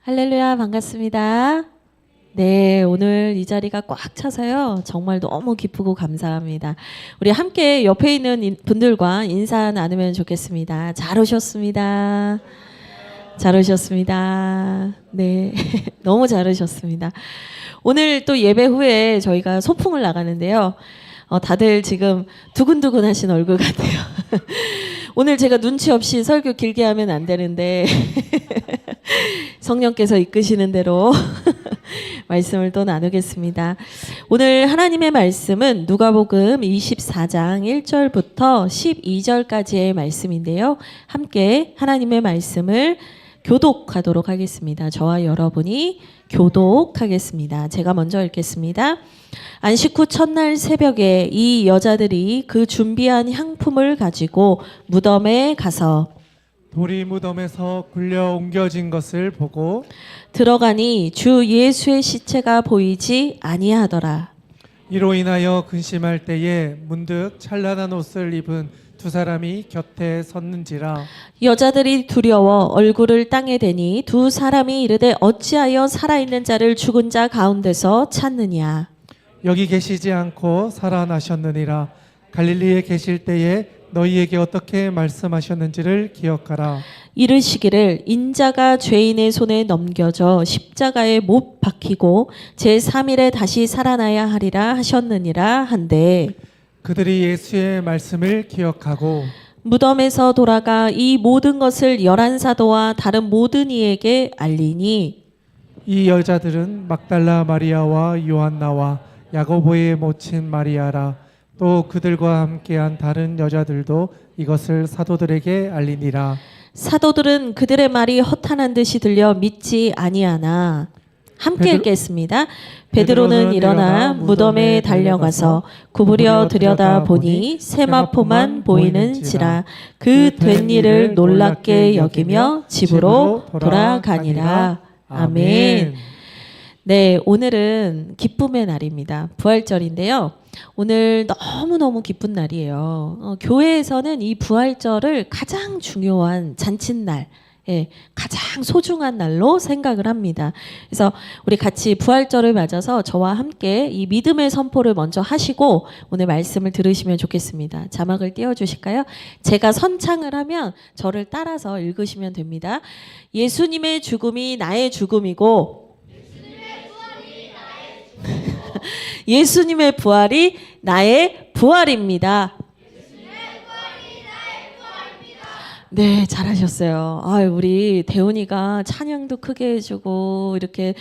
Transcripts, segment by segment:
할렐루야, 반갑습니다. 네, 오늘 이 자리가 꽉 차서요. 정말 너무 기쁘고 감사합니다. 우리 함께 옆에 있는 분들과 인사 나누면 좋겠습니다. 잘 오셨습니다. 잘 오셨습니다. 네, 너무 잘 오셨습니다. 오늘 또 예배 후에 저희가 소풍을 나가는데요. 다들 지금 두근두근 하신 얼굴 같아요. 오늘 제가 눈치 없이 설교 길게 하면 안 되는데 성령께서 이끄시는 대로 말씀을 또 나누겠습니다. 오늘 하나님의 말씀은 누가복음 24장 1절부터 12절까지의 말씀인데요. 함께 하나님의 말씀을 교독하도록 하겠습니다. 저와 여러분이 교독하겠습니다. 제가 먼저 읽겠습니다. 안식 후 첫날 새벽에 이 여자들이 그 준비한 향품을 가지고 무덤에 가서 돌이 무덤에서 굴려 옮겨진 것을 보고 들어가니 주 예수의 시체가 보이지 아니하더라. 이로 인하여 근심할 때에 문득 찬란한 옷을 입은 두 사람이 곁에 섰는지라. 여자들이 두려워 얼굴을 땅에 대니 두 사람이 이르되 어찌하여 살아있는 자를 죽은 자 가운데서 찾느냐. 여기 계시지 않고 살아나셨느니라. 갈릴리에 계실 때에 너희에게 어떻게 말씀하셨는지를 기억하라. 이르시기를 인자가 죄인의 손에 넘겨져 십자가에 못 박히고 제3일에 다시 살아나야 하리라 하셨느니라 한데 그들이 예수의 말씀을 기억하고 무덤에서 돌아가 이 모든 것을 열한 사도와 다른 모든 이에게 알리니 이 여자들은 막달라 마리아와 요한나와 야고보의 모친 마리아라. 또 그들과 함께한 다른 여자들도 이것을 사도들에게 알리니라. 사도들은 그들의 말이 허탄한 듯이 들려 믿지 아니하나 함께 읽겠습니다. 베드로는 일어나 무덤에 달려가서 구부려 들여다 보니 세마포만 보이는지라. 그 된 일을 놀랍게 여기며 집으로 돌아가니라. 아멘. 네, 오늘은 기쁨의 날입니다. 부활절인데요. 오늘 너무너무 기쁜 날이에요. 교회에서는 이 부활절을 가장 중요한 잔칫날, 가장 소중한 날로 생각을 합니다. 그래서 우리 같이 부활절을 맞아서 저와 함께 이 믿음의 선포를 먼저 하시고 오늘 말씀을 들으시면 좋겠습니다. 자막을 띄워주실까요? 제가 선창을 하면 저를 따라서 읽으시면 됩니다. 예수님의 죽음이 나의 죽음이고 예수님의 부활이 나의 부활입니다. 네, 잘하셨어요. 우리 대훈이가 찬양도 크게 해주고 이렇게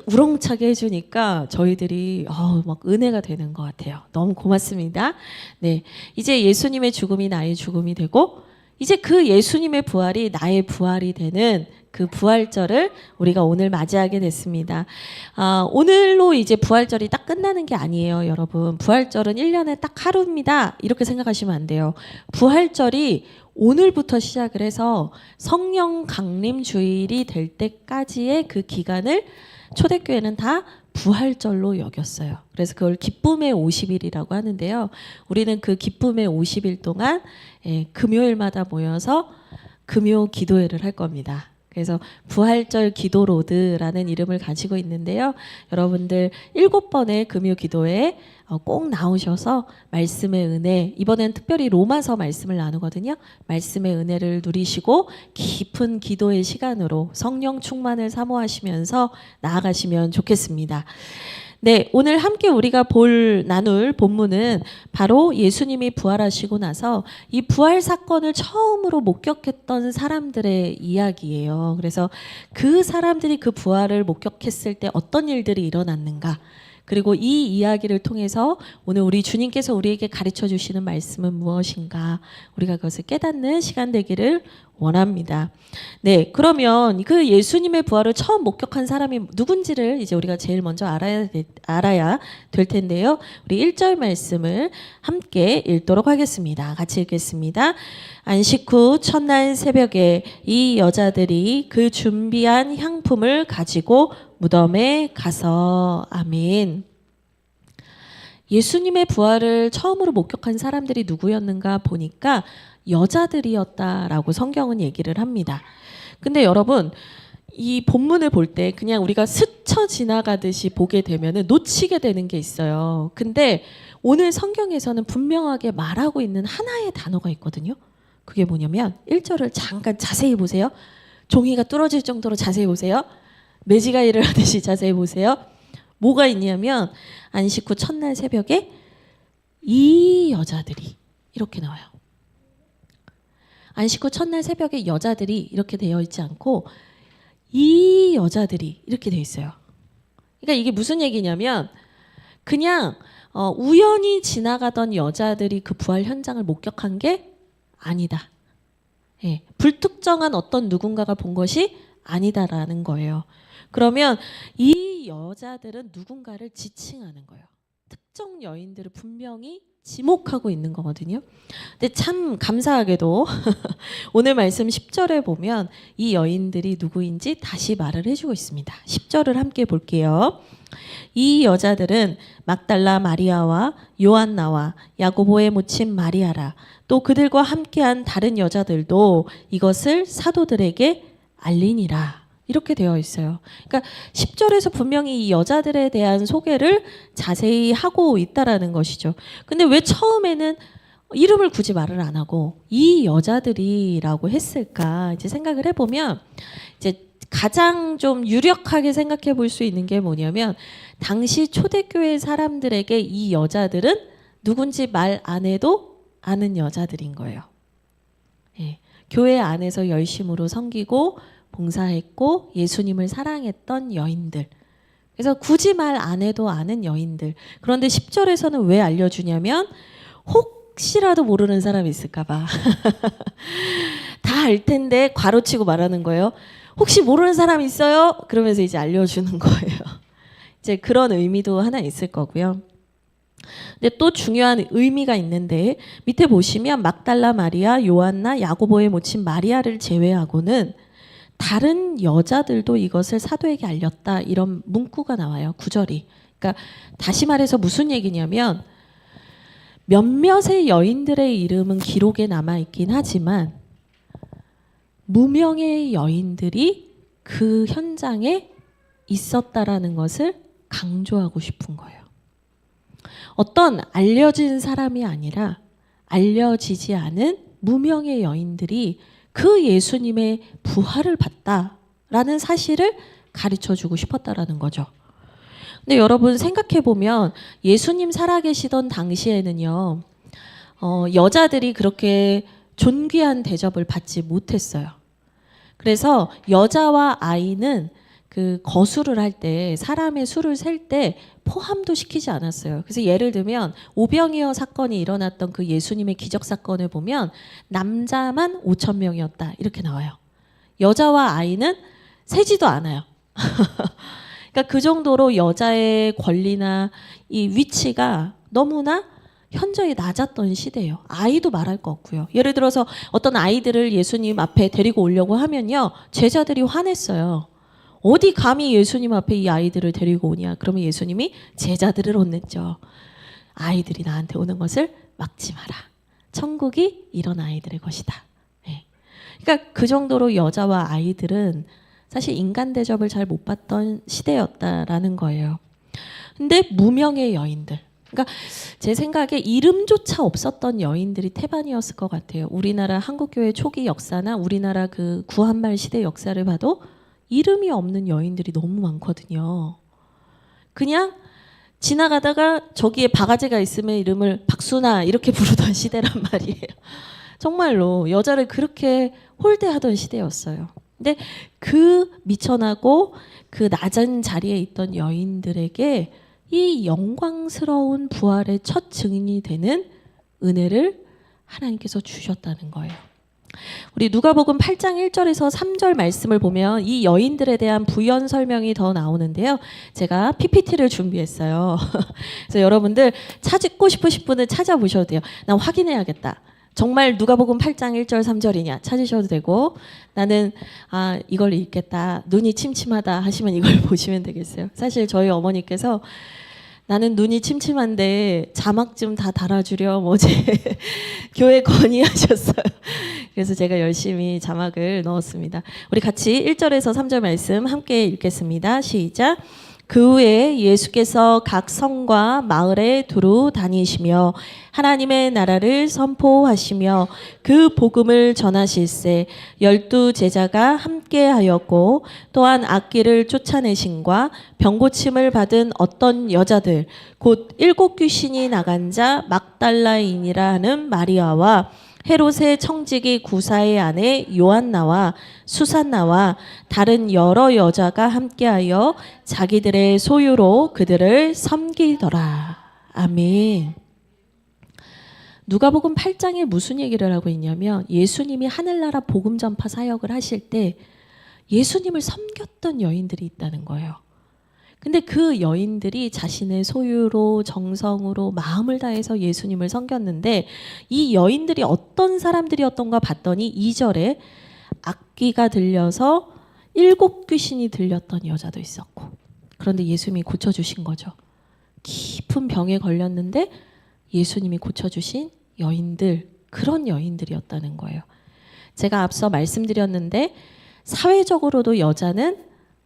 우렁차게 해주니까 저희들이 막 은혜가 되는 것 같아요. 너무 고맙습니다. 네, 이제 예수님의 죽음이 나의 죽음이 되고 이제 그 예수님의 부활이 나의 부활이 되는 그 부활절을 우리가 오늘 맞이하게 됐습니다. 오늘로 이제 부활절이 딱 끝나는 게 아니에요, 여러분. 부활절은 1년에 딱 하루입니다. 이렇게 생각하시면 안 돼요. 부활절이 오늘부터 시작을 해서 성령 강림 주일이 될 때까지의 그 기간을 초대교회는 다 부활절로 여겼어요. 그래서 그걸 기쁨의 50일이라고 하는데요. 우리는 그 기쁨의 50일 동안 금요일마다 모여서 금요 기도회를 할 겁니다. 그래서 부활절 기도로드라는 이름을 가지고 있는데요. 여러분들 7번의 금요 기도회에 꼭 나오셔서 말씀의 은혜, 이번엔 특별히 로마서 말씀을 나누거든요. 말씀의 은혜를 누리시고 깊은 기도의 시간으로 성령 충만을 사모하시면서 나아가시면 좋겠습니다. 네, 오늘 함께 우리가 나눌 본문은 바로 예수님이 부활하시고 나서 이 부활 사건을 처음으로 목격했던 사람들의 이야기예요. 그래서 그 사람들이 그 부활을 목격했을 때 어떤 일들이 일어났는가, 그리고 이 이야기를 통해서 오늘 우리 주님께서 우리에게 가르쳐 주시는 말씀은 무엇인가, 우리가 그것을 깨닫는 시간 되기를 원합니다. 네, 그러면 그 예수님의 부활을 처음 목격한 사람이 누군지를 이제 우리가 제일 먼저 알아야 될 텐데요. 우리 1절 말씀을 함께 읽도록 하겠습니다. 같이 읽겠습니다. 안식 후 첫날 새벽에 이 여자들이 그 준비한 향품을 가지고 무덤에 가서. 아멘. 예수님의 부활을 처음으로 목격한 사람들이 누구였는가 보니까 여자들이었다라고 성경은 얘기를 합니다. 근데 여러분, 이 본문을 볼 때 그냥 우리가 스쳐 지나가듯이 보게 되면은 놓치게 되는 게 있어요. 근데 오늘 성경에서는 분명하게 말하고 있는 하나의 단어가 있거든요. 그게 뭐냐면 1절을 잠깐 자세히 보세요. 종이가 뚫어질 정도로 자세히 보세요. 매지가 일을 하듯이 자세히 보세요. 뭐가 있냐면 안식 후 첫날 새벽에 이 여자들이 이렇게 나와요. 안식 후 첫날 새벽에 여자들이 이렇게 되어 있지 않고 이 여자들이 이렇게 되어 있어요. 그러니까 이게 무슨 얘기냐면 그냥 우연히 지나가던 여자들이 그 부활 현장을 목격한 게 아니다. 예, 불특정한 어떤 누군가가 본 것이 아니다라는 거예요. 그러면 이 여자들은 누군가를 지칭하는 거예요. 특정 여인들을 분명히 지목하고 있는 거거든요. 근데 참 감사하게도 오늘 말씀 10절에 보면 이 여인들이 누구인지 다시 말을 해주고 있습니다. 10절을 함께 볼게요. 이 여자들은 막달라 마리아와 요한나와 야고보의 모친 마리아라. 또 그들과 함께한 다른 여자들도 이것을 사도들에게 알리니라. 이렇게 되어 있어요. 그러니까 10절에서 분명히 이 여자들에 대한 소개를 자세히 하고 있다라는 것이죠. 근데 왜 처음에는 이름을 굳이 말을 안 하고 이 여자들이라고 했을까? 이제 생각을 해보면 이제 가장 좀 유력하게 생각해 볼 수 있는 게 뭐냐면 당시 초대교회 사람들에게 이 여자들은 누군지 말 안 해도 아는 여자들인 거예요. 예, 교회 안에서 열심으로 섬기고 봉사했고 예수님을 사랑했던 여인들. 그래서 굳이 말 안 해도 아는 여인들. 그런데 10절에서는 왜 알려주냐면 혹시라도 모르는 사람이 있을까 봐. 다 알 텐데 괄호치고 말하는 거예요. 혹시 모르는 사람 있어요? 그러면서 이제 알려주는 거예요. 이제 그런 의미도 하나 있을 거고요. 근데 또 중요한 의미가 있는데 밑에 보시면 막달라 마리아, 요한나, 야고보의 모친 마리아를 제외하고는 다른 여자들도 이것을 사도에게 알렸다. 이런 문구가 나와요. 구절이. 그러니까 다시 말해서 무슨 얘기냐면 몇몇의 여인들의 이름은 기록에 남아있긴 하지만 무명의 여인들이 그 현장에 있었다라는 것을 강조하고 싶은 거예요. 어떤 알려진 사람이 아니라 알려지지 않은 무명의 여인들이 그 예수님의 부활을 봤다라는 사실을 가르쳐주고 싶었다라는 거죠. 근데 여러분 생각해 보면 예수님 살아계시던 당시에는요, 여자들이 그렇게 존귀한 대접을 받지 못했어요. 그래서 여자와 아이는 그 거수를 할 때 사람의 수를 셀 때 포함도 시키지 않았어요. 그래서 예를 들면 오병이어 사건이 일어났던 그 예수님의 기적 사건을 보면 남자만 5,000명이었다 이렇게 나와요. 여자와 아이는 세지도 않아요. 그러니까 그 정도로 여자의 권리나 이 위치가 너무나 현저히 낮았던 시대예요. 아이도 말할 거 없고요. 예를 들어서 어떤 아이들을 예수님 앞에 데리고 오려고 하면요, 제자들이 화냈어요. 어디 감히 예수님 앞에 이 아이들을 데리고 오냐. 그러면 예수님이 제자들을 혼냈죠. 아이들이 나한테 오는 것을 막지 마라. 천국이 이런 아이들의 것이다. 네. 그러니까 그 정도로 여자와 아이들은 사실 인간 대접을 잘 못 받던 시대였다라는 거예요. 근데 무명의 여인들. 그러니까 제 생각에 이름조차 없었던 여인들이 태반이었을 것 같아요. 우리나라 한국교회 초기 역사나 우리나라 그 구한말 시대 역사를 봐도 이름이 없는 여인들이 너무 많거든요. 그냥 지나가다가 저기에 바가지가 있으면 이름을 박수나 이렇게 부르던 시대란 말이에요. 정말로 여자를 그렇게 홀대하던 시대였어요. 근데 그 미천하고 그 낮은 자리에 있던 여인들에게 이 영광스러운 부활의 첫 증인이 되는 은혜를 하나님께서 주셨다는 거예요. 우리 누가복음 8장 1절에서 3절 말씀을 보면 이 여인들에 대한 부연 설명이 더 나오는데요. 제가 PPT를 준비했어요. 그래서 여러분들 찾고 싶으신 분은 찾아보셔도 돼요. 나 확인해야겠다. 정말 누가복음 8장 1절 3절이냐 찾으셔도 되고, 나는 이걸 읽겠다, 눈이 침침하다 하시면 이걸 보시면 되겠어요. 사실 저희 어머니께서 나는 눈이 침침한데 자막 좀 다 달아주렴 어제 교회 건의하셨어요. 그래서 제가 열심히 자막을 넣었습니다. 우리 같이 1절에서 3절 말씀 함께 읽겠습니다. 시작. 그 후에 예수께서 각 성과 마을에 두루 다니시며 하나님의 나라를 선포하시며 그 복음을 전하실세 12 제자가 함께하였고 또한 악기를 쫓아내신과 병고침을 받은 어떤 여자들 곧 7 귀신이 나간 자 막달라인이라 하는 마리아와 헤롯의 청지기 구사의 아내 요한나와 수산나와 다른 여러 여자가 함께하여 자기들의 소유로 그들을 섬기더라. 아멘. 누가복음 8장에 무슨 얘기를 하고 있냐면 예수님이 하늘나라 복음 전파 사역을 하실 때 예수님을 섬겼던 여인들이 있다는 거예요. 근데 그 여인들이 자신의 소유로 정성으로 마음을 다해서 예수님을 섬겼는데 이 여인들이 어떤 사람들이었던가 봤더니 2절에 악기가 들려서 7 귀신이 들렸던 여자도 있었고 그런데 예수님이 고쳐주신 거죠. 깊은 병에 걸렸는데 예수님이 고쳐주신 여인들 그런 여인들이었다는 거예요. 제가 앞서 말씀드렸는데 사회적으로도 여자는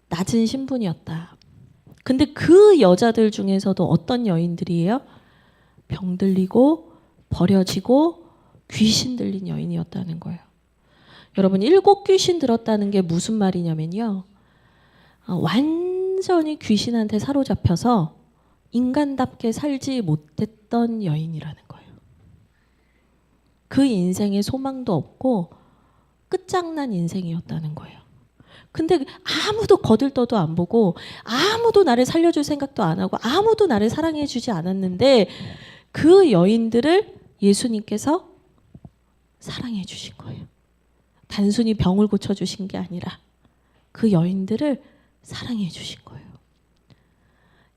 낮은 신분이었다. 근데 그 여자들 중에서도 어떤 여인들이에요? 병 들리고 버려지고 귀신 들린 여인이었다는 거예요. 여러분 7 귀신 들었다는 게 무슨 말이냐면요. 완전히 귀신한테 사로잡혀서 인간답게 살지 못했던 여인이라는 거예요. 그 인생에 소망도 없고 끝장난 인생이었다는 거예요. 근데 아무도 거들떠도 안 보고 아무도 나를 살려줄 생각도 안 하고 아무도 나를 사랑해 주지 않았는데 그 여인들을 예수님께서 사랑해 주신 거예요. 단순히 병을 고쳐주신 게 아니라 그 여인들을 사랑해 주신 거예요.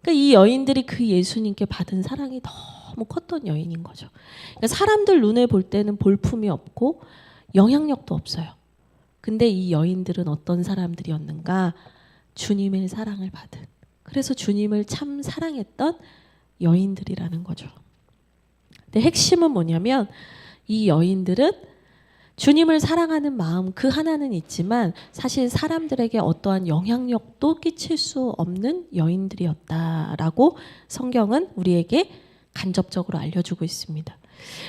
그러니까 이 여인들이 그 예수님께 받은 사랑이 너무 컸던 여인인 거죠. 그러니까 사람들 눈에 볼 때는 볼품이 없고 영향력도 없어요. 근데 이 여인들은 어떤 사람들이었는가? 주님의 사랑을 받은. 그래서 주님을 참 사랑했던 여인들이라는 거죠. 근데 핵심은 뭐냐면 이 여인들은 주님을 사랑하는 마음 그 하나는 있지만 사실 사람들에게 어떠한 영향력도 끼칠 수 없는 여인들이었다라고 성경은 우리에게 간접적으로 알려주고 있습니다.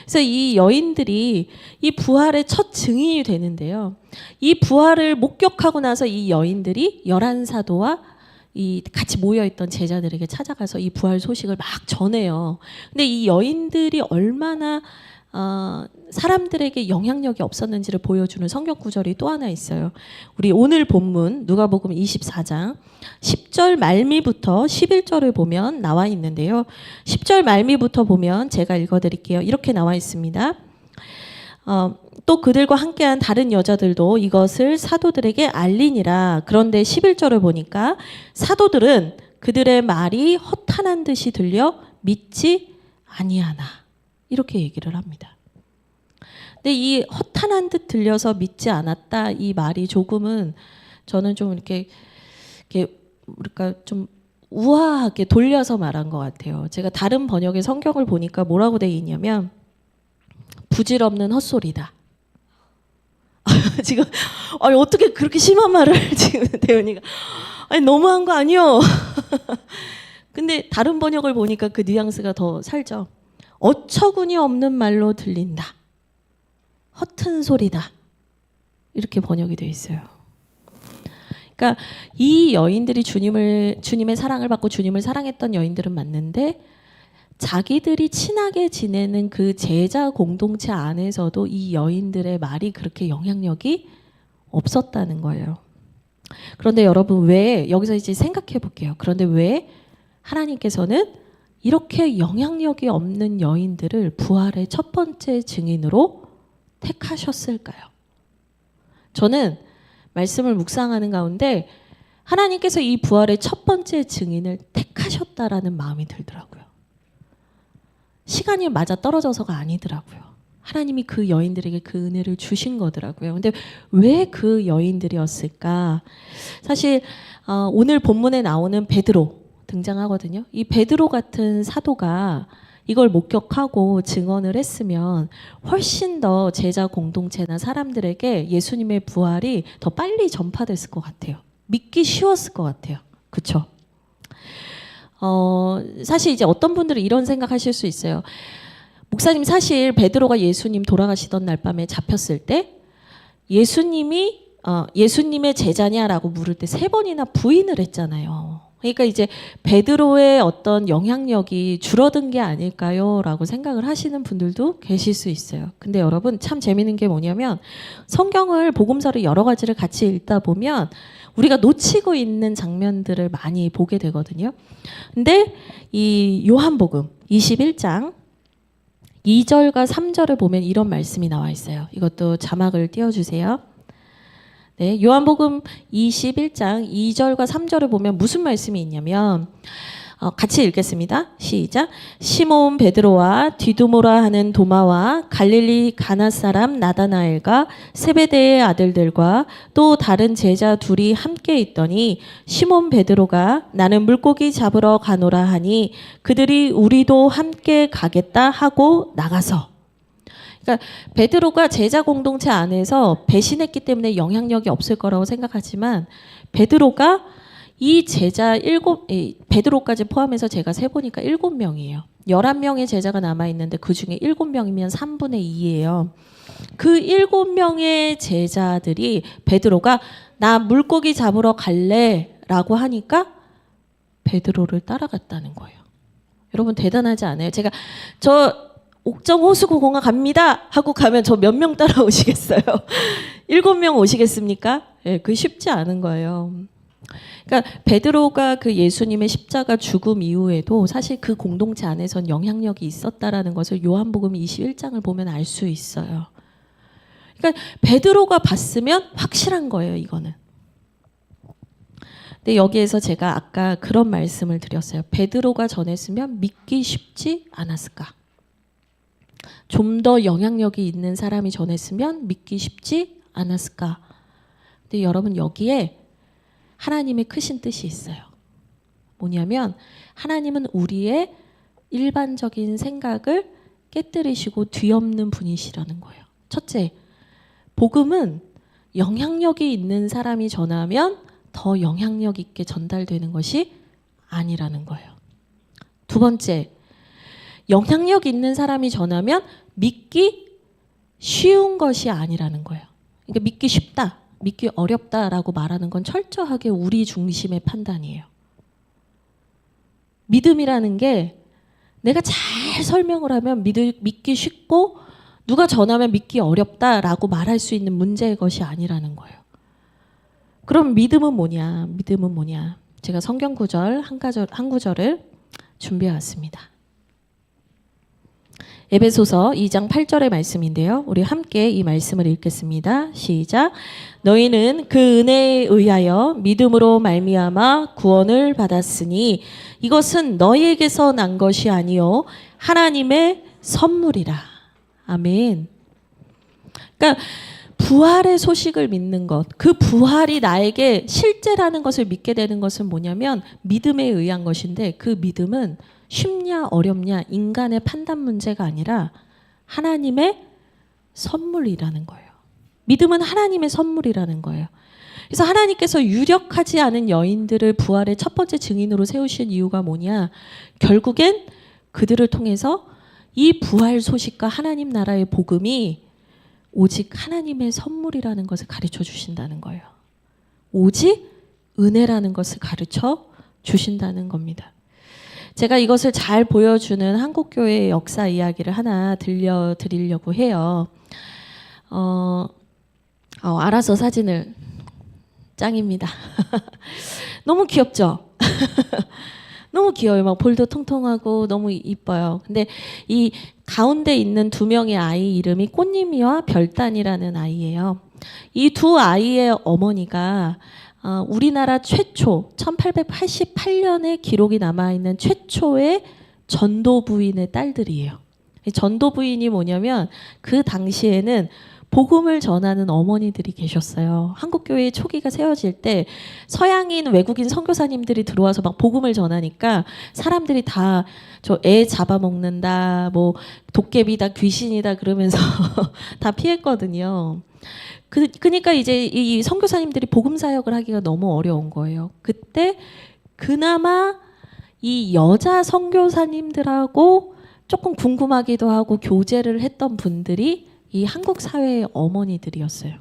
그래서 이 여인들이 이 부활의 첫 증인이 되는데요. 이 부활을 목격하고 나서 이 여인들이 11사도와 이 같이 모여있던 제자들에게 찾아가서 이 부활 소식을 막 전해요. 근데 이 여인들이 얼마나 사람들에게 영향력이 없었는지를 보여주는 성경 구절이 또 하나 있어요. 우리 오늘 본문 누가복음 24장 10절 말미부터 11절을 보면 나와 있는데요. 10절 말미부터 보면 제가 읽어드릴게요. 이렇게 나와 있습니다. 또 그들과 함께한 다른 여자들도 이것을 사도들에게 알리니라. 그런데 11절을 보니까 사도들은 그들의 말이 허탄한 듯이 들려 믿지 아니하나. 이렇게 얘기를 합니다. 근데 이 허탄한 듯 들려서 믿지 않았다 이 말이 조금은 저는 좀 이렇게 그러니까 좀 우아하게 돌려서 말한 것 같아요. 제가 다른 번역의 성경을 보니까 뭐라고 돼 있냐면 부질없는 헛소리다. 지금 아니 어떻게 그렇게 심한 말을 지금 대은이가 아니 너무한 거 아니요. 근데 다른 번역을 보니까 그 뉘앙스가 더 살죠. 어처구니 없는 말로 들린다. 허튼 소리다. 이렇게 번역이 되어 있어요. 그러니까 이 여인들이 주님의 사랑을 받고 주님을 사랑했던 여인들은 맞는데 자기들이 친하게 지내는 그 제자 공동체 안에서도 이 여인들의 말이 그렇게 영향력이 없었다는 거예요. 그런데 여러분 왜 여기서 이제 생각해 볼게요. 그런데 왜 하나님께서는 이렇게 영향력이 없는 여인들을 부활의 첫 번째 증인으로 택하셨을까요? 저는 말씀을 묵상하는 가운데 하나님께서 이 부활의 첫 번째 증인을 택하셨다라는 마음이 들더라고요. 시간이 맞아 떨어져서가 아니더라고요. 하나님이 그 여인들에게 그 은혜를 주신 거더라고요. 근데 왜 그 여인들이었을까? 사실 오늘 본문에 나오는 베드로 등장하거든요. 이 베드로 같은 사도가 이걸 목격하고 증언을 했으면 훨씬 더 제자 공동체나 사람들에게 예수님의 부활이 더 빨리 전파됐을 것 같아요. 믿기 쉬웠을 것 같아요. 그렇죠? 사실 이제 어떤 분들은 이런 생각하실 수 있어요. 목사님, 사실 베드로가 예수님 돌아가시던 날 밤에 잡혔을 때 예수님의 제자냐라고 물을 때 3번이나 부인을 했잖아요. 그러니까 이제 베드로의 어떤 영향력이 줄어든 게 아닐까요? 라고 생각을 하시는 분들도 계실 수 있어요. 근데 여러분, 참 재밌는 게 뭐냐면 성경을, 복음서를 여러 가지를 같이 읽다 보면 우리가 놓치고 있는 장면들을 많이 보게 되거든요. 근데 이 요한복음 21장 2절과 3절을 보면 이런 말씀이 나와 있어요. 이것도 자막을 띄워주세요. 네, 요한복음 21장 2절과 3절을 보면 무슨 말씀이 있냐면 같이 읽겠습니다. 시작. 시몬 베드로와 디두모라 하는 도마와 갈릴리 가나 사람 나다나엘과 세베대의 아들들과 또 다른 제자 둘이 함께 있더니 시몬 베드로가 나는 물고기 잡으러 가노라 하니 그들이 우리도 함께 가겠다 하고 나가서. 그러니까 베드로가 제자 공동체 안에서 배신했기 때문에 영향력이 없을 거라고 생각하지만 베드로가 이 제자 베드로까지 포함해서 제가 세보니까 7명이에요. 11명의 제자가 남아있는데 그 중에 7명이면 3분의 2예요. 그 7명의 제자들이 베드로가 나 물고기 잡으러 갈래 라고 하니까 베드로를 따라갔다는 거예요. 여러분 대단하지 않아요? 제가 저 옥정 호수공항 갑니다 하고 가면 저 몇 명 따라오시겠어요? 7명 오시겠습니까? 예, 그게 쉽지 않은 거예요. 그러니까 베드로가 그 예수님의 십자가 죽음 이후에도 사실 그 공동체 안에선 영향력이 있었다라는 것을 요한복음 21장을 보면 알 수 있어요. 그러니까 베드로가 봤으면 확실한 거예요, 이거는. 근데 여기에서 제가 아까 그런 말씀을 드렸어요. 베드로가 전했으면 믿기 쉽지 않았을까? 좀 더 영향력이 있는 사람이 전했으면 믿기 쉽지 않았을까? 근데 여러분 여기에 하나님의 크신 뜻이 있어요. 뭐냐면 하나님은 우리의 일반적인 생각을 깨뜨리시고 뒤엎는 분이시라는 거예요. 첫째, 복음은 영향력이 있는 사람이 전하면 더 영향력 있게 전달되는 것이 아니라는 거예요. 두 번째, 영향력 있는 사람이 전하면 믿기 쉬운 것이 아니라는 거예요. 그러니까 믿기 쉽다, 믿기 어렵다라고 말하는 건 철저하게 우리 중심의 판단이에요. 믿음이라는 게 내가 잘 설명을 하면 믿기 쉽고 누가 전하면 믿기 어렵다라고 말할 수 있는 문제의 것이 아니라는 거예요. 그럼 믿음은 뭐냐? 믿음은 뭐냐? 제가 성경 구절 한 구절을 준비해 왔습니다. 에베소서 2장 8절의 말씀인데요. 우리 함께 이 말씀을 읽겠습니다. 시작. 너희는 그 은혜에 의하여 믿음으로 말미암아 구원을 받았으니 이것은 너희에게서 난 것이 아니요 하나님의 선물이라. 아멘. 그러니까 부활의 소식을 믿는 것, 그 부활이 나에게 실제라는 것을 믿게 되는 것은 뭐냐면 믿음에 의한 것인데 그 믿음은 쉽냐 어렵냐 인간의 판단 문제가 아니라 하나님의 선물이라는 거예요. 믿음은 하나님의 선물이라는 거예요. 그래서 하나님께서 유력하지 않은 여인들을 부활의 첫 번째 증인으로 세우신 이유가 뭐냐? 결국엔 그들을 통해서 이 부활 소식과 하나님 나라의 복음이 오직 하나님의 선물이라는 것을 가르쳐 주신다는 거예요. 오직 은혜라는 것을 가르쳐 주신다는 겁니다. 제가 이것을 잘 보여주는 한국교회의 역사 이야기를 하나 들려드리려고 해요. 알아서 사진을 짱입니다. 너무 귀엽죠? 너무 귀여워요. 막 볼도 통통하고 너무 이뻐요. 근데 이 가운데 있는 2명의 아이 이름이 꽃님이와 별단이라는 아이예요. 이 두 아이의 어머니가 우리나라 최초 1888년에 기록이 남아있는 최초의 전도 부인의 딸들이에요. 전도 부인이 뭐냐면 그 당시에는 복음을 전하는 어머니들이 계셨어요. 한국교회 초기가 세워질 때 서양인 외국인 선교사님들이 들어와서 막 복음을 전하니까 사람들이 다 저 애 잡아먹는다, 뭐 도깨비다, 귀신이다 그러면서 다 피했거든요. 그러니까 이제 이 선교사님들이 복음 사역을 하기가 너무 어려운 거예요. 그때 그나마 이 여자 선교사님들하고 조금 궁금하기도 하고 교제를 했던 분들이 이 한국 사회의 어머니들이었어요.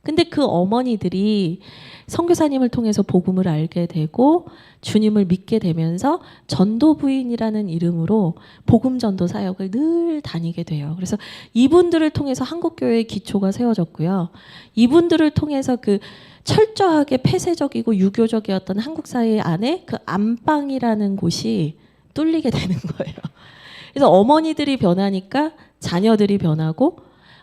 근데 그 어머니들이 선교사님을 통해서 복음을 알게 되고 주님을 믿게 되면서 전도부인이라는 이름으로 복음 전도 사역을 늘 다니게 돼요. 그래서 이분들을 통해서 한국교회의 기초가 세워졌고요. 이분들을 통해서 그 철저하게 폐쇄적이고 유교적이었던 한국 사회 안에 그 안방이라는 곳이 뚫리게 되는 거예요. 그래서 어머니들이 변하니까 자녀들이 변하고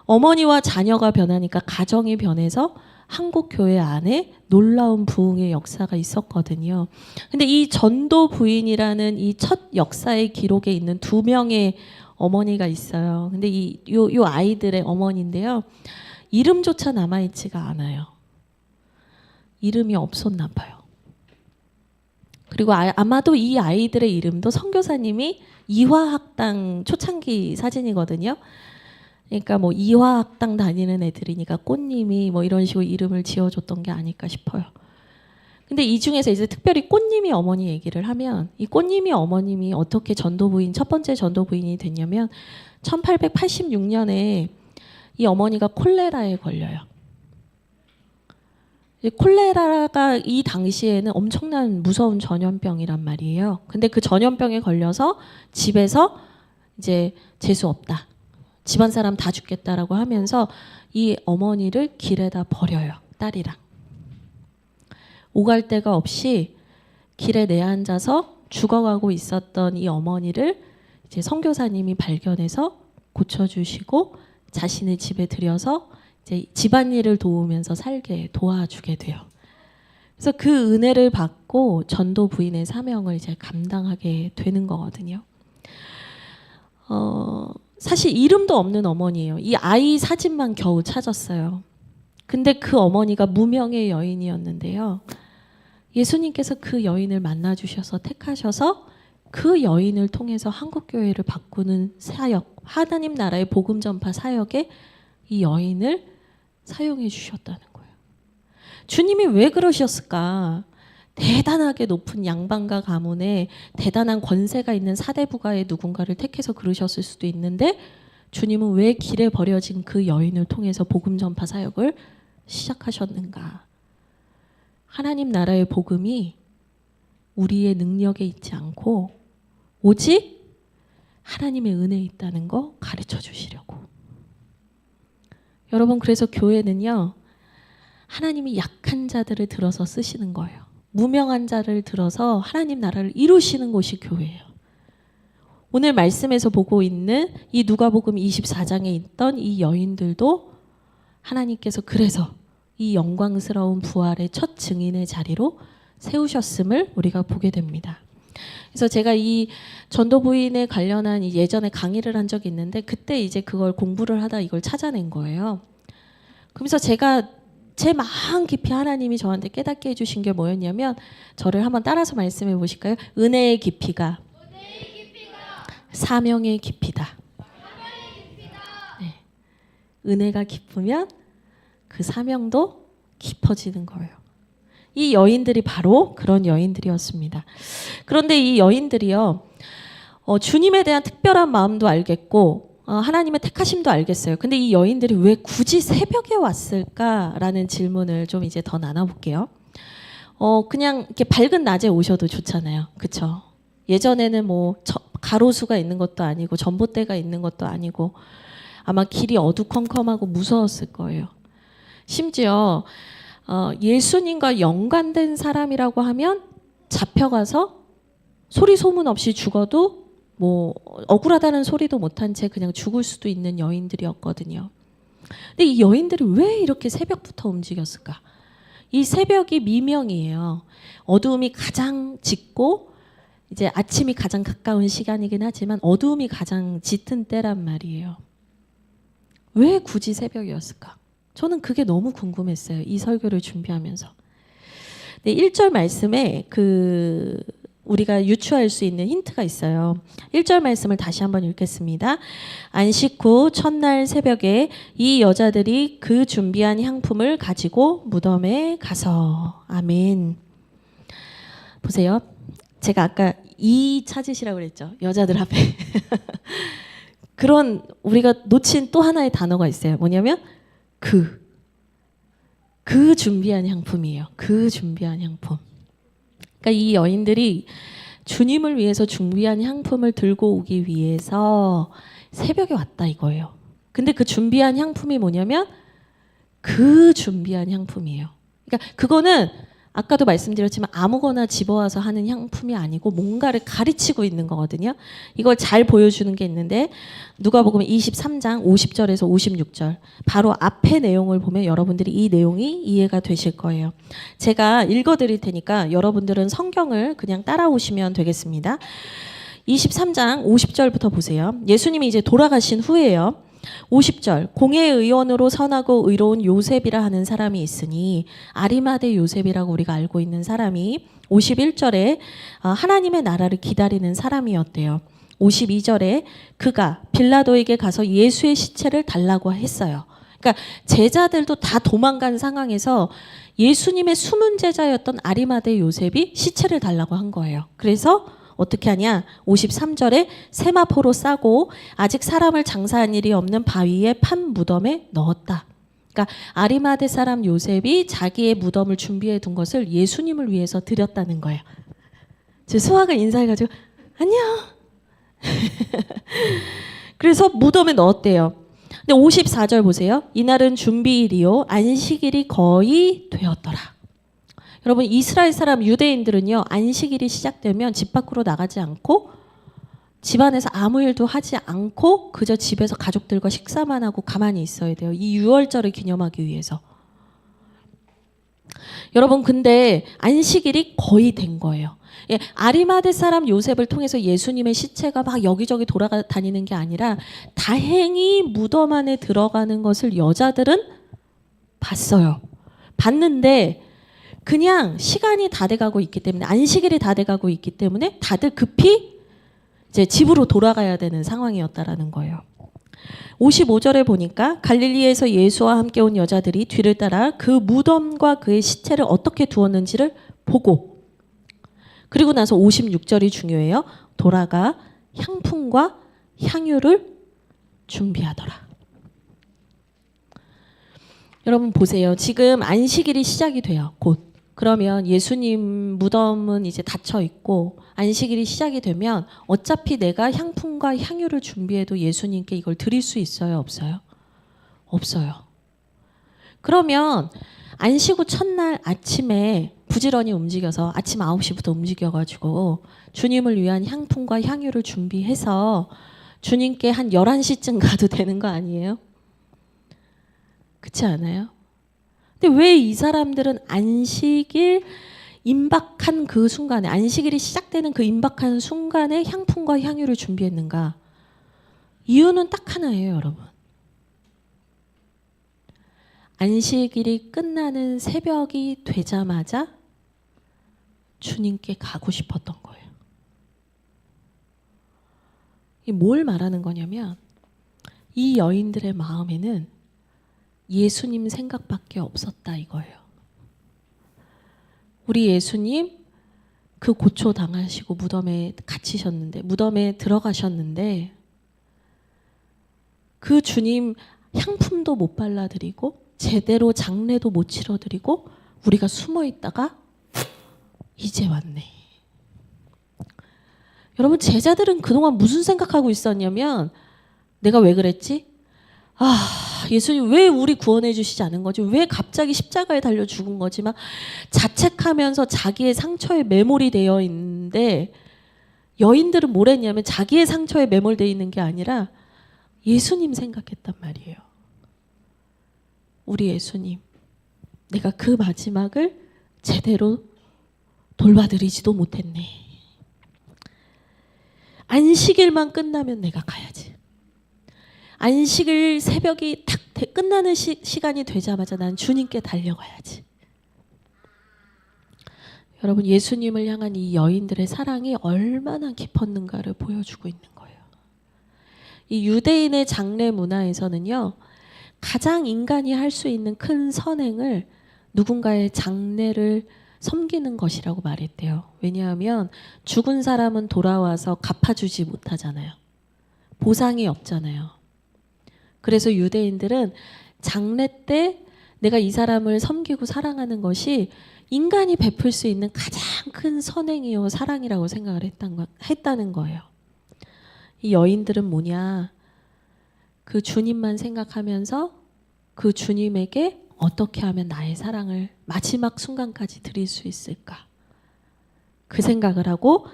어머니와 자녀가 변하니까 가정이 변해서 한국 교회 안에 놀라운 부흥의 역사가 있었거든요. 근데 이 전도 부인이라는 이 첫 역사의 기록에 있는 2명의 어머니가 있어요. 근데 요 아이들의 어머니인데요. 이름조차 남아있지가 않아요. 이름이 없었나 봐요. 그리고 아마도 이 아이들의 이름도 선교사님이 이화학당 초창기 사진이거든요. 그러니까 뭐 이화학당 다니는 애들이니까 꽃님이 뭐 이런 식으로 이름을 지어줬던 게 아닐까 싶어요. 근데 이 중에서 이제 특별히 꽃님이 어머니 얘기를 하면 이 꽃님이 어머님이 어떻게 전도부인 첫 번째 전도부인이 됐냐면 1886년에 이 어머니가 콜레라에 걸려요. 콜레라가 이 당시에는 엄청난 무서운 전염병이란 말이에요. 근데 그 전염병에 걸려서 집에서 이제 재수 없다. 집안 사람 다 죽겠다라고 하면서 이 어머니를 길에다 버려요. 딸이랑. 오갈 데가 없이 길에 내앉아서 죽어가고 있었던 이 어머니를 이제 선교사님이 발견해서 고쳐주시고 자신의 집에 들여서 이제 집안일을 도우면서 살게 도와주게 돼요. 그래서 그 은혜를 받고 전도 부인의 사명을 이제 감당하게 되는 거거든요. 사실 이름도 없는 어머니예요. 이 아이 사진만 겨우 찾았어요. 근데 그 어머니가 무명의 여인이었는데요. 예수님께서 그 여인을 만나주셔서 택하셔서 그 여인을 통해서 한국교회를 바꾸는 사역, 하나님 나라의 복음 전파 사역에 이 여인을 사용해 주셨다는 거예요. 주님이 왜 그러셨을까? 대단하게 높은 양반가 가문에 대단한 권세가 있는 사대부가의 누군가를 택해서 그러셨을 수도 있는데 주님은 왜 길에 버려진 그 여인을 통해서 복음 전파 사역을 시작하셨는가? 하나님 나라의 복음이 우리의 능력에 있지 않고 오직 하나님의 은혜에 있다는 거 가르쳐 주시려고. 여러분, 그래서 교회는요, 하나님이 약한 자들을 들어서 쓰시는 거예요. 무명한 자를 들어서 하나님 나라를 이루시는 곳이 교회예요. 오늘 말씀에서 보고 있는 이 누가복음 24장에 있던 이 여인들도 하나님께서 그래서 이 영광스러운 부활의 첫 증인의 자리로 세우셨음을 우리가 보게 됩니다. 그래서 제가 이 전도부인에 관련한 예전에 강의를 한 적이 있는데 그때 이제 그걸 공부를 하다 이걸 찾아낸 거예요. 그러면서 제가 제 마음 깊이 하나님이 저한테 깨닫게 해주신 게 뭐였냐면 저를 한번 따라서 말씀해 보실까요? 은혜의 깊이가 사명의 깊이다. 네. 은혜가 깊으면 그 사명도 깊어지는 거예요. 이 여인들이 바로 그런 여인들이었습니다. 그런데 이 여인들이요, 주님에 대한 특별한 마음도 알겠고 하나님의 택하심도 알겠어요. 근데 이 여인들이 왜 굳이 새벽에 왔을까라는 질문을 좀 이제 더 나눠볼게요. 그냥 이렇게 밝은 낮에 오셔도 좋잖아요. 그렇죠? 예전에는 뭐 가로수가 있는 것도 아니고 전봇대가 있는 것도 아니고 아마 길이 어두컴컴하고 무서웠을 거예요. 심지어 예수님과 연관된 사람이라고 하면 잡혀가서 소리 소문 없이 죽어도 뭐 억울하다는 소리도 못한 채 그냥 죽을 수도 있는 여인들이었거든요. 근데 이 여인들이 왜 이렇게 새벽부터 움직였을까? 이 새벽이 미명이에요. 어두움이 가장 짙고 이제 아침이 가장 가까운 시간이긴 하지만 어두움이 가장 짙은 때란 말이에요. 왜 굳이 새벽이었을까? 저는 그게 너무 궁금했어요. 이 설교를 준비하면서. 네, 1절 말씀에 우리가 유추할 수 있는 힌트가 있어요. 1절 말씀을 다시 한번 읽겠습니다. 안식 후 첫날 새벽에 이 여자들이 그 준비한 향품을 가지고 무덤에 가서. 아멘. 보세요. 제가 아까 이 찾으시라고 그랬죠. 여자들 앞에. 그런 우리가 놓친 또 하나의 단어가 있어요. 뭐냐면 그 준비한 향품이에요. 그 준비한 향품. 그러니까 이 여인들이 주님을 위해서 준비한 향품을 들고 오기 위해서 새벽에 왔다 이거예요. 근데 그 준비한 향품이 뭐냐면 그 준비한 향품이에요. 그러니까 그거는 아까도 말씀드렸지만 아무거나 집어와서 하는 향품이 아니고 뭔가를 가르치고 있는 거거든요. 이걸 잘 보여주는 게 있는데 누가복음 23장 50절에서 56절 바로 앞의 내용을 보면 여러분들이 이 내용이 이해가 되실 거예요. 제가 읽어드릴 테니까 여러분들은 성경을 그냥 따라오시면 되겠습니다. 23장 50절부터 보세요. 예수님이 이제 돌아가신 후에요. 50절 공회의원으로 선하고 의로운 요셉이라 하는 사람이 있으니 아리마대 요셉이라고 우리가 알고 있는 사람이 51절에 하나님의 나라를 기다리는 사람이었대요. 52절에 그가 빌라도에게 가서 예수의 시체를 달라고 했어요. 그러니까 제자들도 다 도망간 상황에서 예수님의 숨은 제자였던 아리마대 요셉이 시체를 달라고 한 거예요. 그래서 어떻게 하냐? 53절에 세마포로 싸고 아직 사람을 장사한 일이 없는 바위에 판 무덤에 넣었다. 그러니까 아리마대 사람 요셉이 자기의 무덤을 준비해 둔 것을 예수님을 위해서 드렸다는 거예요. 제 수아가 인사해가지고 안녕. 그래서 무덤에 넣었대요. 근데 54절 보세요. 이날은 준비일이요 안식일이 거의 되었더라. 여러분 이스라엘 사람 유대인들은요 안식일이 시작되면 집 밖으로 나가지 않고 집안에서 아무 일도 하지 않고 그저 집에서 가족들과 식사만 하고 가만히 있어야 돼요. 이 유월절을 기념하기 위해서. 여러분 근데 안식일이 거의 된 거예요. 예, 아리마대 사람 요셉을 통해서 예수님의 시체가 막 여기저기 돌아다니는 게 아니라 다행히 무덤 안에 들어가는 것을 여자들은 봤어요. 봤는데 그냥 시간이 다 돼가고 있기 때문에 안식일이 다 돼가고 있기 때문에 다들 급히 이제 집으로 돌아가야 되는 상황이었다라는 거예요. 55절에 보니까 갈릴리에서 예수와 함께 온 여자들이 뒤를 따라 그 무덤과 그의 시체를 어떻게 두었는지를 보고 그리고 나서 56절이 중요해요. 돌아가 향품과 향유를 준비하더라. 여러분 보세요. 지금 안식일이 시작이 돼요. 곧. 그러면 예수님 무덤은 이제 닫혀 있고 안식일이 시작이 되면 어차피 내가 향품과 향유를 준비해도 예수님께 이걸 드릴 수 있어요? 없어요? 없어요. 그러면 안식 후 첫날 아침에 부지런히 움직여서 아침 9시부터 움직여가지고 주님을 위한 향품과 향유를 준비해서 주님께 한 11시쯤 가도 되는 거 아니에요? 그렇지 않아요? 근데 왜 이 사람들은 안식일 임박한 그 순간에 안식일이 시작되는 그 임박한 순간에 향품과 향유를 준비했는가? 이유는 딱 하나예요, 여러분. 안식일이 끝나는 새벽이 되자마자 주님께 가고 싶었던 거예요. 이게 뭘 말하는 거냐면 이 여인들의 마음에는 예수님 생각밖에 없었다 이거예요. 우리 예수님 그 고초 당하시고 무덤에 갇히셨는데 무덤에 들어가셨는데 그 주님 향품도 못 발라드리고 제대로 장례도 못 치러드리고 우리가 숨어 있다가 이제 왔네. 여러분 제자들은 그동안 무슨 생각하고 있었냐면 내가 왜 그랬지? 예수님 왜 우리 구원해 주시지 않은 거지? 왜 갑자기 십자가에 달려 죽은 거지? 막 자책하면서 자기의 상처에 매몰이 되어 있는데 여인들은 뭘 했냐면 자기의 상처에 매몰되어 있는 게 아니라 예수님 생각했단 말이에요. 우리 예수님 내가 그 마지막을 제대로 돌봐드리지도 못했네. 안식일만 끝나면 내가 가야지. 안식일 새벽이 다 끝나는 시간이 되자마자 난 주님께 달려가야지. 여러분, 예수님을 향한 이 여인들의 사랑이 얼마나 깊었는가를 보여주고 있는 거예요. 이 유대인의 장례 문화에서는요, 가장 인간이 할 수 있는 큰 선행을 누군가의 장례를 섬기는 것이라고 말했대요. 왜냐하면 죽은 사람은 돌아와서 갚아주지 못하잖아요. 보상이 없잖아요. 그래서 유대인들은 장례 때 내가 이 사람을 섬기고 사랑하는 것이 인간이 베풀 수 있는 가장 큰 선행이요 사랑이라고 생각을 했다는 거예요. 이 여인들은 뭐냐? 그 주님만 생각하면서 그 주님에게 어떻게 하면 나의 사랑을 마지막 순간까지 드릴 수 있을까? 그 생각을 하고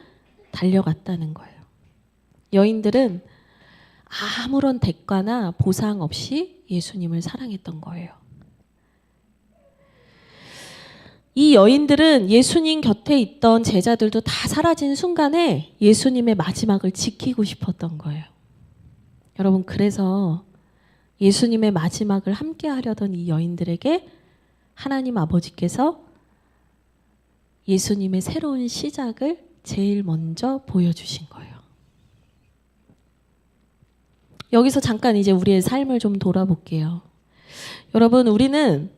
달려갔다는 거예요. 여인들은 아무런 대가나 보상 없이 예수님을 사랑했던 거예요. 이 여인들은 예수님 곁에 있던 제자들도 다 사라진 순간에 예수님의 마지막을 지키고 싶었던 거예요. 여러분, 그래서 예수님의 마지막을 함께 하려던 이 여인들에게 하나님 아버지께서 예수님의 새로운 시작을 제일 먼저 보여주신 거예요. 여기서 잠깐 이제 우리의 삶을 좀 돌아볼게요. 여러분, 우리는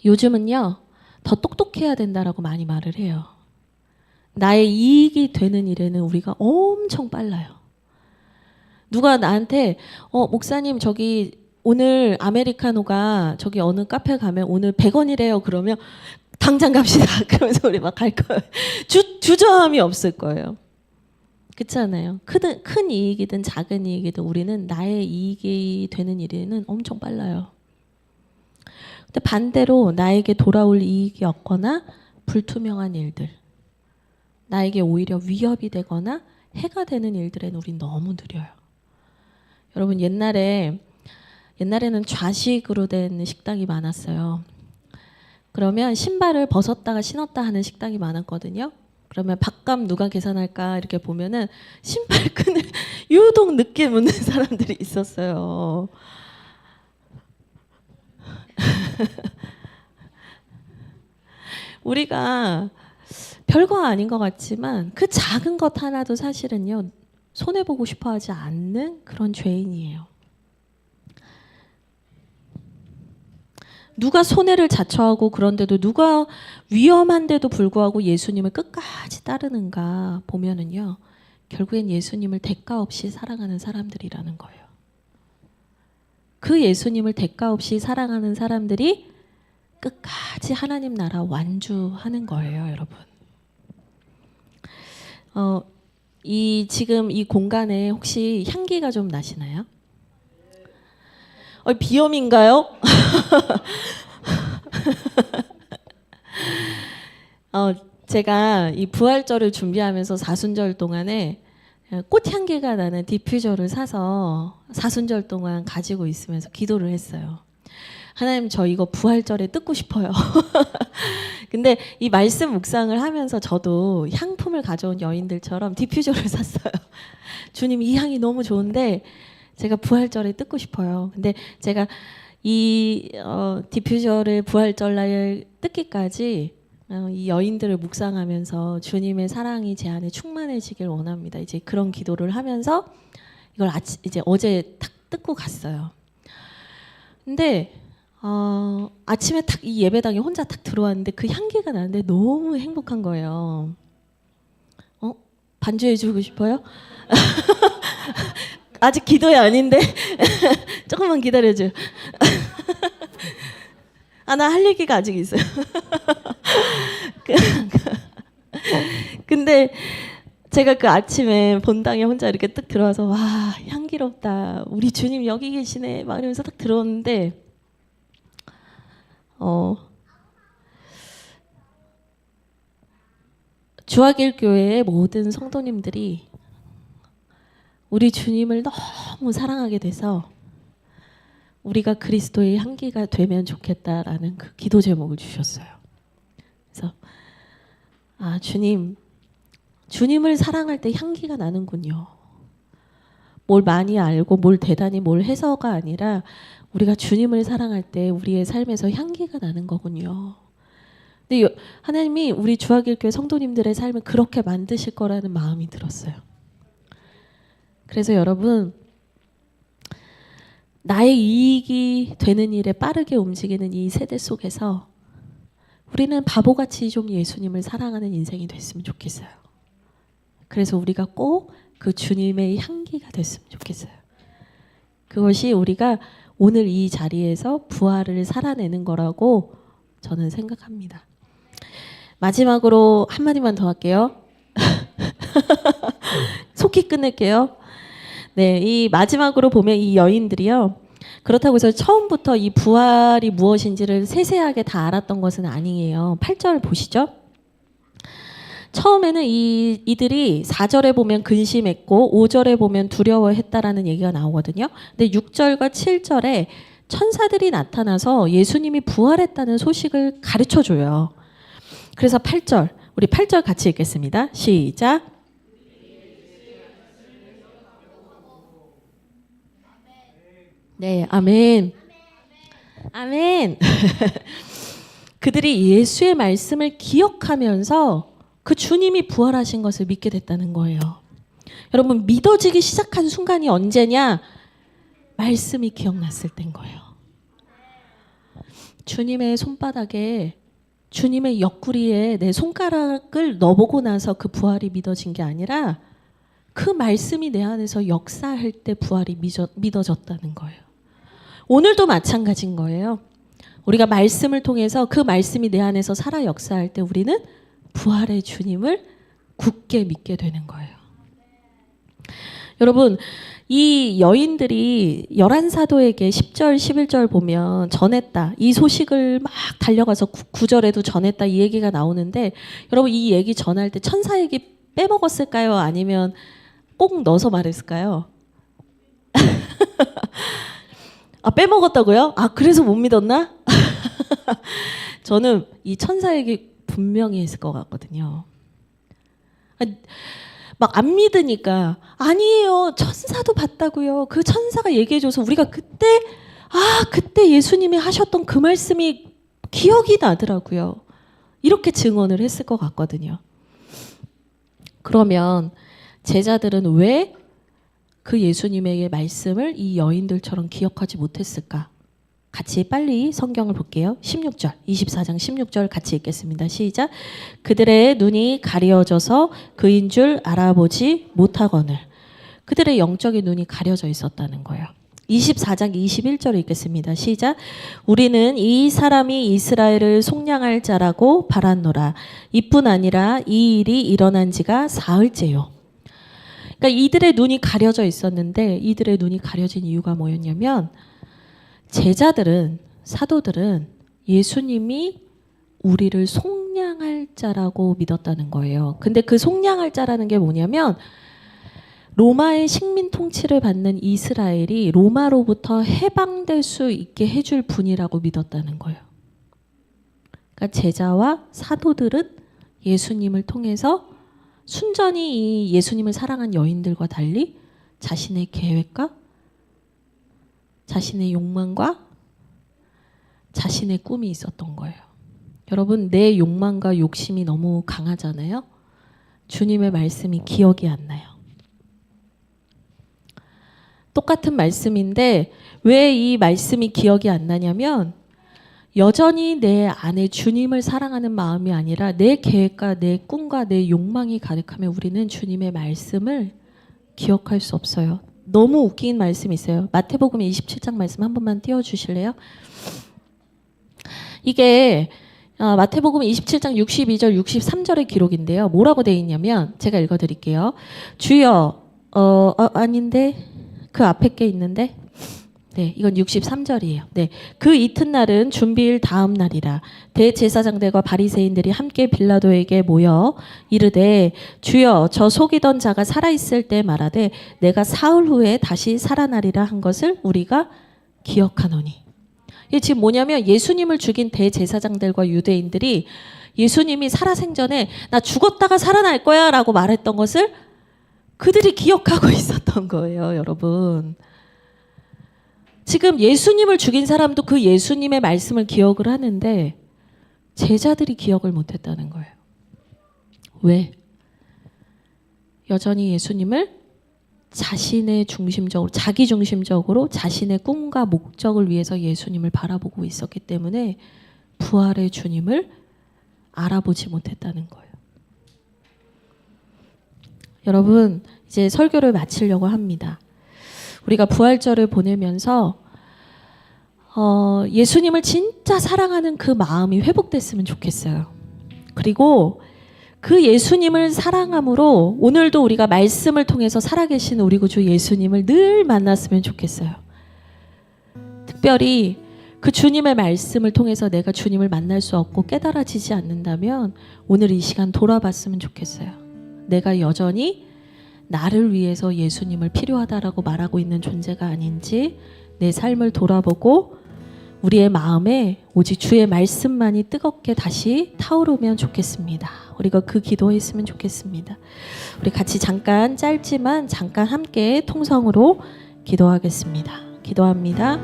요즘은요, 더 똑똑해야 된다라고 많이 말을 해요. 나의 이익이 되는 일에는 우리가 엄청 빨라요. 누가 나한테 목사님 저기 오늘 아메리카노가 저기 어느 카페 가면 오늘 100원이래요. 그러면 당장 갑시다. 그러면서 우리 막 갈 거예요. 주저함이 없을 거예요. 그렇잖아요. 큰 이익이든 작은 이익이든 우리는 나의 이익이 되는 일에는 엄청 빨라요. 근데 반대로 나에게 돌아올 이익이 없거나 불투명한 일들, 나에게 오히려 위협이 되거나 해가 되는 일들에는 우린 너무 느려요. 여러분, 옛날에는 좌식으로 된 식당이 많았어요. 그러면 신발을 벗었다가 신었다 하는 식당이 많았거든요. 그러면 밥값 누가 계산할까 이렇게 보면은 신발끈을 유독 늦게 묻는 사람들이 있었어요. 우리가 별거 아닌 것 같지만 그 작은 것 하나도 사실은요, 손해보고 싶어 하지 않는 그런 죄인이에요. 누가 손해를 자초하고 그런데도 누가 위험한데도 불구하고 예수님을 끝까지 따르는가 보면은요, 결국엔 예수님을 대가 없이 사랑하는 사람들이라는 거예요. 그 예수님을 대가 없이 사랑하는 사람들이 끝까지 하나님 나라 완주하는 거예요, 여러분. 지금 이 공간에 혹시 향기가 좀 나시나요? 비염인가요? 제가 이 부활절을 준비하면서 사순절 동안에 꽃향기가 나는 디퓨저를 사서 사순절 동안 가지고 있으면서 기도를 했어요. 하나님, 저 이거 부활절에 뜯고 싶어요. 근데 이 말씀 묵상을 하면서 저도 향품을 가져온 여인들처럼 디퓨저를 샀어요. 주님, 이 향이 너무 좋은데 제가 부활절에 뜯고 싶어요. 근데 제가 이 디퓨저를 부활절날 뜯기까지 이 여인들을 묵상하면서 주님의 사랑이 제 안에 충만해지길 원합니다. 이제 그런 기도를 하면서 이걸 이제 어제 탁 뜯고 갔어요. 근데 아침에 탁 이 예배당에 혼자 탁 들어왔는데 그 향기가 나는데 너무 행복한 거예요. 반주해주고 싶어요? 아직 기도에 아닌데 조금만 기다려줘. 나 할 얘기가 아직 있어요. 근데 제가 그 아침에 본당에 혼자 이렇게 딱 들어와서 와, 향기롭다, 우리 주님 여기 계시네 막 이러면서 딱 들어오는데 주하길 교회의 모든 성도님들이 우리 주님을 너무 사랑하게 돼서 우리가 그리스도의 향기가 되면 좋겠다라는 그 기도 제목을 주셨어요. 그래서 주님을 사랑할 때 향기가 나는군요. 뭘 많이 알고 뭘 대단히 뭘 해서가 아니라 우리가 주님을 사랑할 때 우리의 삶에서 향기가 나는 거군요. 근데 하나님이 우리 주하길교회 성도님들의 삶을 그렇게 만드실 거라는 마음이 들었어요. 그래서 여러분, 나의 이익이 되는 일에 빠르게 움직이는 이 세대 속에서 우리는 바보같이 좀 예수님을 사랑하는 인생이 됐으면 좋겠어요. 그래서 우리가 꼭 그 주님의 향기가 됐으면 좋겠어요. 그것이 우리가 오늘 이 자리에서 부활을 살아내는 거라고 저는 생각합니다. 마지막으로 한마디만 더 할게요. 속히 끝낼게요. 네, 이 마지막으로 보면 이 여인들이요. 그렇다고 해서 처음부터 이 부활이 무엇인지를 세세하게 다 알았던 것은 아니에요. 8절 보시죠. 처음에는 이들이 4절에 보면 근심했고 5절에 보면 두려워했다라는 얘기가 나오거든요. 근데 6절과 7절에 천사들이 나타나서 예수님이 부활했다는 소식을 가르쳐 줘요. 그래서 8절, 우리 8절 같이 읽겠습니다. 시작. 네, 아멘. 아멘. 그들이 예수의 말씀을 기억하면서 그 주님이 부활하신 것을 믿게 됐다는 거예요. 여러분, 믿어지기 시작한 순간이 언제냐? 말씀이 기억났을 때인 거예요. 주님의 손바닥에, 주님의 옆구리에 내 손가락을 넣어보고 나서 그 부활이 믿어진 게 아니라 그 말씀이 내 안에서 역사할 때 부활이 믿어졌다는 거예요. 오늘도 마찬가지인 거예요. 우리가 말씀을 통해서 그 말씀이 내 안에서 살아 역사할 때 우리는 부활의 주님을 굳게 믿게 되는 거예요. 여러분, 이 여인들이 11사도에게 10절, 11절 보면 전했다. 이 소식을 막 달려가서 9절에도 전했다. 이 얘기가 나오는데 여러분, 이 얘기 전할 때 천사 얘기 빼먹었을까요? 아니면 꼭 넣어서 말했을까요? 아, 빼먹었다고요? 아, 그래서 못 믿었나? 저는 이 천사 얘기 분명히 했을 것 같거든요. 막 안 믿으니까 아니에요. 천사도 봤다고요. 그 천사가 얘기해줘서 우리가 그때 예수님이 하셨던 그 말씀이 기억이 나더라고요. 이렇게 증언을 했을 것 같거든요. 그러면 제자들은 왜 그 예수님의 말씀을 이 여인들처럼 기억하지 못했을까? 같이 빨리 성경을 볼게요. 16절, 24장 16절 같이 읽겠습니다. 시작. 그들의 눈이 가려져서 그인 줄 알아보지 못하거늘. 그들의 영적인 눈이 가려져 있었다는 거예요. 24장 21절 읽겠습니다. 시작. 우리는 이 사람이 이스라엘을 속량할 자라고 바랐노라. 이뿐 아니라 이 일이 일어난 지가 사흘째요. 그러니까 이들의 눈이 가려져 있었는데 이들의 눈이 가려진 이유가 뭐였냐면 제자들은, 사도들은 예수님이 우리를 속량할 자라고 믿었다는 거예요. 근데 그 속량할 자라는 게 뭐냐면 로마의 식민 통치를 받는 이스라엘이 로마로부터 해방될 수 있게 해줄 분이라고 믿었다는 거예요. 그러니까 제자와 사도들은 예수님을 통해서 순전히 이 예수님을 사랑한 여인들과 달리 자신의 계획과 자신의 욕망과 자신의 꿈이 있었던 거예요. 여러분, 내 욕망과 욕심이 너무 강하잖아요. 주님의 말씀이 기억이 안 나요. 똑같은 말씀인데 왜 이 말씀이 기억이 안 나냐면 여전히 내 안에 주님을 사랑하는 마음이 아니라 내 계획과 내 꿈과 내 욕망이 가득하면 우리는 주님의 말씀을 기억할 수 없어요. 너무 웃긴 말씀이 있어요. 마태복음 27장 말씀 한 번만 띄워주실래요? 이게 마태복음 27장 62절 63절의 기록인데요. 뭐라고 되어 있냐면 제가 읽어드릴게요. 주여 아닌데 그 앞에 게 있는데 네, 이건 63절이에요. 네, 그 이튿날은 준비일 다음 날이라 대제사장들과 바리새인들이 함께 빌라도에게 모여 이르되 주여 저 속이던 자가 살아있을 때 말하되 내가 사흘 후에 다시 살아나리라 한 것을 우리가 기억하노니. 이게 지금 뭐냐면 예수님을 죽인 대제사장들과 유대인들이 예수님이 살아생전에 나 죽었다가 살아날 거야 라고 말했던 것을 그들이 기억하고 있었던 거예요, 여러분. 지금 예수님을 죽인 사람도 그 예수님의 말씀을 기억을 하는데 제자들이 기억을 못했다는 거예요. 왜? 여전히 예수님을 자신의 중심적으로, 자기 중심적으로 자신의 꿈과 목적을 위해서 예수님을 바라보고 있었기 때문에 부활의 주님을 알아보지 못했다는 거예요. 여러분, 이제 설교를 마치려고 합니다. 우리가 부활절을 보내면서 예수님을 진짜 사랑하는 그 마음이 회복됐으면 좋겠어요. 그리고 그 예수님을 사랑함으로 오늘도 우리가 말씀을 통해서 살아계신 우리 구주 예수님을 늘 만났으면 좋겠어요. 특별히 그 주님의 말씀을 통해서 내가 주님을 만날 수 없고 깨달아지지 않는다면 오늘 이 시간 돌아봤으면 좋겠어요. 내가 여전히 나를 위해서 예수님을 필요하다라고 말하고 있는 존재가 아닌지 내 삶을 돌아보고 우리의 마음에 오직 주의 말씀만이 뜨겁게 다시 타오르면 좋겠습니다. 우리가 그 기도했으면 좋겠습니다. 우리 같이 잠깐 짧지만 잠깐 함께 통성으로 기도하겠습니다. 기도합니다.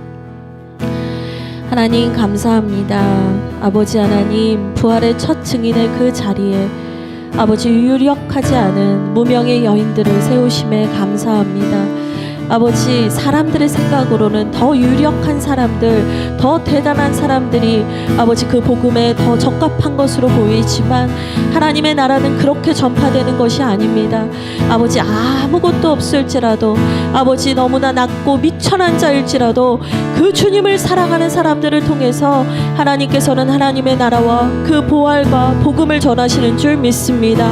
하나님 감사합니다. 아버지 하나님, 부활의 첫 증인의 그 자리에 아버지 유력하지 않은 무명의 여인들을 세우심에 감사합니다. 아버지, 사람들의 생각으로는 더 유력한 사람들, 더 대단한 사람들이 아버지 그 복음에 더 적합한 것으로 보이지만 하나님의 나라는 그렇게 전파되는 것이 아닙니다. 아버지, 아무것도 없을지라도, 아버지 너무나 낮고 미천한 자일지라도 그 주님을 사랑하는 사람들을 통해서 하나님께서는 하나님의 나라와 그 부활과 복음을 전하시는 줄 믿습니다.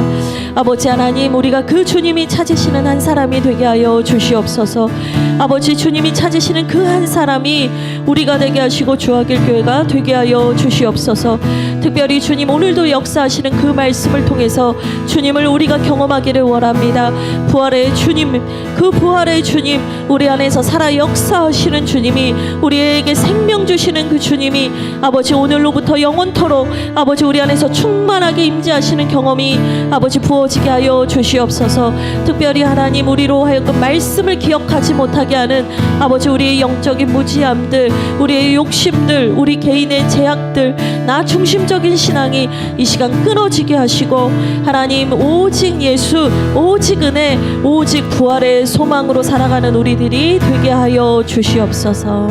아버지 하나님, 우리가 그 주님이 찾으시는 한 사람이 되게 하여 주시옵소서. 아버지, 주님이 찾으시는 그 한 사람이 우리가 되게 하시고 주하길 교회가 되게 하여 주시옵소서. 특별히 주님, 오늘도 역사하시는 그 말씀을 통해서 주님을 우리가 경험하기를 원합니다. 부활의 주님, 그 부활의 주님, 우리 안에서 살아 역사하시는 주님이, 우리에게 생명 주시는 그 주님이 아버지 오늘로부터 영원토록 아버지 우리 안에서 충만하게 임재하시는 경험이 아버지 부어지게 하여 주시옵소서. 특별히 하나님, 우리로 하여금 말씀을 기억하지 못하게 하는 아버지 우리의 영적인 무지함들, 우리의 욕심들, 우리 개인의 제약들, 나 중심적인 신앙이 이 시간 끊어지게 하시고 하나님, 오직 예수, 오직 은혜, 오직 부활의 소망으로 살아가는 우리들이 되게 하여 주시옵소서.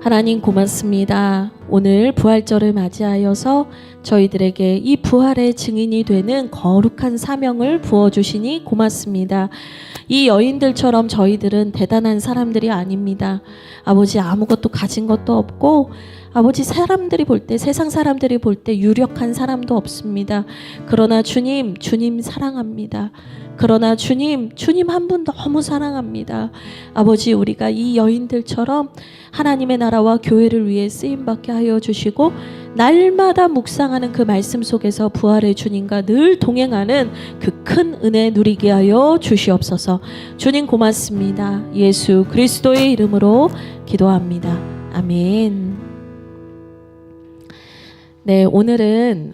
하나님 고맙습니다. 오늘 부활절을 맞이하여서 저희들에게 이 부활의 증인이 되는 거룩한 사명을 부어주시니 고맙습니다. 이 여인들처럼 저희들은 대단한 사람들이 아닙니다. 아버지, 아무것도 가진 것도 없고 아버지, 사람들이 볼 때, 세상 사람들이 볼 때 유력한 사람도 없습니다. 그러나 주님 사랑합니다. 그러나 주님 한 분 너무 사랑합니다. 아버지, 우리가 이 여인들처럼 하나님의 나라와 교회를 위해 쓰임받게 하여 주시고 날마다 묵상하는 그 말씀 속에서 부활의 주님과 늘 동행하는 그 큰 은혜 누리게 하여 주시옵소서. 주님 고맙습니다. 예수 그리스도의 이름으로 기도합니다. 아멘. 네, 오늘은